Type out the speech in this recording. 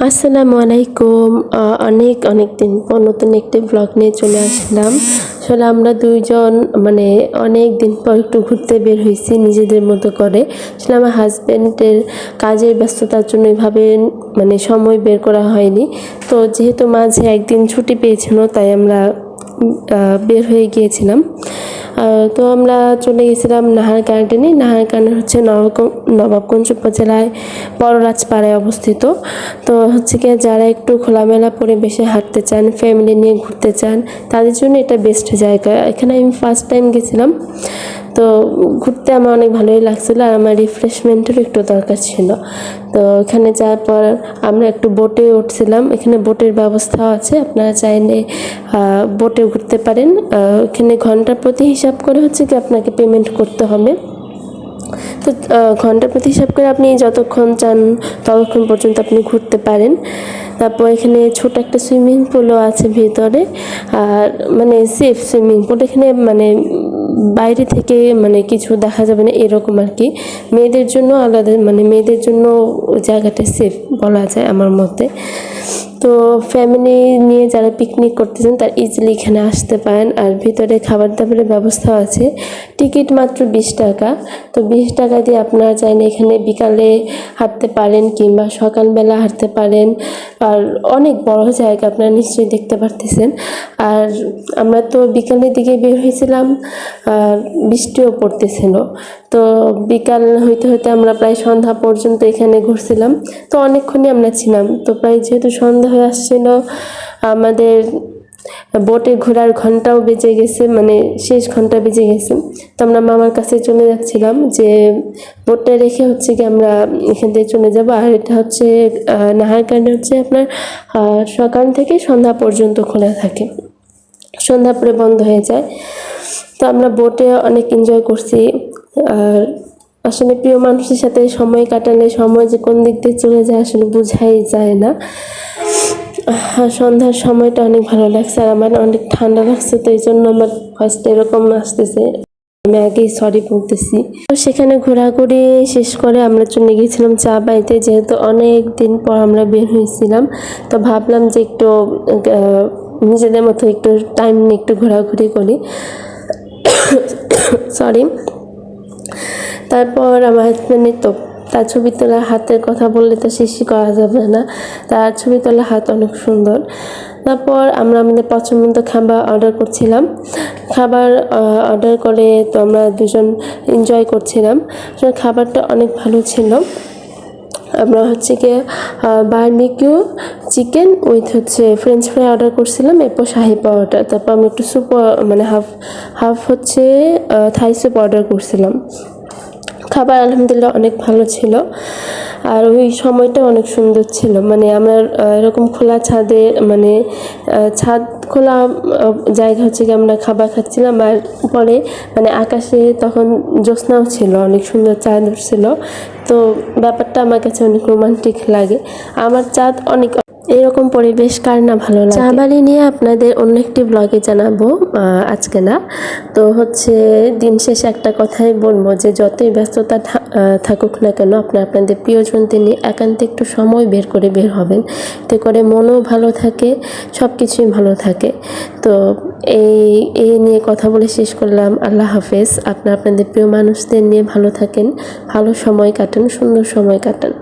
আসসালামু আলাইকুম। অনেক অনেক দিন পর নতুন একটি ব্লগ নিয়ে চলে আসলাম। আসলে আমরা দুইজন অনেক দিন পর একটু ঘুরতে বের হয়েছি নিজেদের মতো করে। আসলে আমার হাজব্যান্ডের কাজের ব্যস্ততার জন্য এভাবে সময় বের করা হয়নি। তো যেহেতু মাঝে একদিন ছুটি পেয়েছিল তাই আমরা বের হয়ে গিয়েছিলাম। তো আমরা চলে গেছিলাম নাহার গার্ডেনে। নাহার গার্ডেন হচ্ছে নবাবগঞ্জ উপজেলায় বড়রাজপাড়ায় অবস্থিত। তো হচ্ছে কি, যারা একটু খোলামেলা পরিবেশে হাঁটতে চান, ফ্যামিলি নিয়ে ঘুরতে চান, তাদের জন্য এটা বেস্ট জায়গা। এখানে আমি ফার্স্ট টাইম গেছিলাম, তো ঘুরতে আমার অনেক ভালোই লাগছিলো আর আমার রিফ্রেশমেন্টেরও একটু দরকার ছিল। তো এখানে যাওয়ার পর আমরা একটু বোটে উঠছিলাম। এখানে বোটের ব্যবস্থাও আছে, আপনারা চাইলে বোটে ঘুরতে পারেন। এখানে ঘন্টা প্রতি হিসাব করে হচ্ছে কি আপনাকে পেমেন্ট করতে হবে। তো ঘন্টা প্রতি হিসাব করে আপনি যতক্ষণ চান ততক্ষণ পর্যন্ত আপনি ঘুরতে পারেন। তারপর এখানে ছোট একটা সুইমিং পুলও আছে ভিতরে, আর সেফ সুইমিং পুল। এখানে বাইরে থেকে কিছু দেখা যাবে না এরকম আর কি। মেয়েদের জন্য আলাদা, মেয়েদের জন্য জায়গাটা সেফ বলা যায় আমার মতে। তো ফ্যামিলি নিয়ে যারা পিকনিক করতে চান তারা ইজিলি এখানে আসতে পারেন। আর ভিতরে খাবার দাবারের ব্যবস্থা আছে। টিকিট মাত্র 20 টাকা। তো 20 টাকা দিয়ে আপনারা চাইলে এখানে বিকালে হাঁটতে পারেন কিংবা সকালবেলা হাঁটতে পারেন। আর অনেক বড় জায়গা, আপনারা নিশ্চয়ই দেখতে পারতেছেন। আর আমরা তো বিকালের দিকে বের হয়েছিলাম, আর বৃষ্টিও পড়তেছিল। তো বিকাল হইতে হইতে আমরা প্রায় সন্ধ্যা পর্যন্ত এখানে ঘুরছিলাম। তো অনেকক্ষণই আমরা ছিলাম। তো প্রায় যেহেতু সন্ধ্যা হয়ে আসছিল, আমাদের বোটে ঘোরার ঘন্টাও বেজে গেছে, শেষ ঘন্টা বেজে গেছে। তো আমরা মামার কাছে চলে যাচ্ছিলাম যে বোটটা রেখে হচ্ছে কি আমরা এখান থেকে চলে যাব। আর এটা হচ্ছে নাহার গার্ডেন হচ্ছে আপনার সকাল থেকে সন্ধ্যা পর্যন্ত খোলা থাকে, সন্ধ্যা পরে বন্ধ হয়ে যায়। তো আমরা বোটে অনেক এনজয় করছি। আর আসলে প্রিয় মানুষের সাথে সময় কাটালে সময় যে কোন দিক দিয়ে চলে যায় আসলে বোঝাই যায় না। সন্ধ্যার সময়টা অনেক ভালো লাগছে, আর আমার অনেক ঠান্ডা লাগছে, তো এই জন্য আমার ফার্স্ট এরকম আসতেছে। আমি আগেই সরি বলতেছি। তো সেখানে ঘোরাঘুরি শেষ করে আমরা চলে গেছিলাম চা বাড়িতে। যেহেতু অনেক দিন পর আমরা বের হয়েছিলাম, তো ভাবলাম যে একটু নিজেদের মতো একটু টাইম নিয়ে একটু ঘোরাঘুরি করি। সরি। তারপর আমার হাজব্যান্ডের তো তার ছবি তোলা হাতের কথা বললে তো শেষই করা যাবে না। তার ছবি তোলা হাত অনেক সুন্দর। তারপর আমরা আমাদের পছন্দ খাবার অর্ডার করছিলাম। খাবার অর্ডার করে তো আমরা দুজন এনজয় করছিলাম। খাবারটা অনেক ভালো ছিল। আমরা হচ্ছে কি বারবিকিউ চিকেন উইথ হচ্ছে ফ্রেঞ্চ ফ্রাই অর্ডার করছিলাম, এরপর শাহি পাউডার। তারপর আমরা একটু স্যুপ হাফ হচ্ছে থাই স্যুপ অর্ডার করছিলাম। খাবার আলহামদুলিল্লাহ অনেক ভালো ছিল, আর ওই সময়টা অনেক সুন্দর ছিল। আমরা এরকম খোলা ছাদে ছাদ খোলা জায়গা হচ্ছে কি আমরা খাবার খাচ্ছিলাম। আর পরে আকাশে তখন জ্যোৎস্নাও ছিল, অনেক সুন্দর চাঁদ উঠছিল। তো ব্যাপারটা আমার কাছে অনেক রোমান্টিক লাগে। আমার চাঁদ অনেক এরকম পরিবেশ কার না ভালো লাগে। চা বাড়ি নিয়ে আপনাদের অন্য একটি ব্লগে জানাবো, আজকে না। তো হচ্ছে দিন শেষে একটা কথাই বলবো যে যতই ব্যস্ততা থাকুক না কেন, আপনাদের প্রিয়জনদের নিয়ে একান্তে একটু সময় বের করে বের হবেন। এতে করে মনও ভালো থাকে, সব কিছুই ভালো থাকে। তো এই নিয়ে কথা বলে শেষ করলাম। আল্লাহ হাফেজ। আপনাদের প্রিয় মানুষদের নিয়ে ভালো থাকেন, ভালো সময় কাটান, সুন্দর সময় কাটান।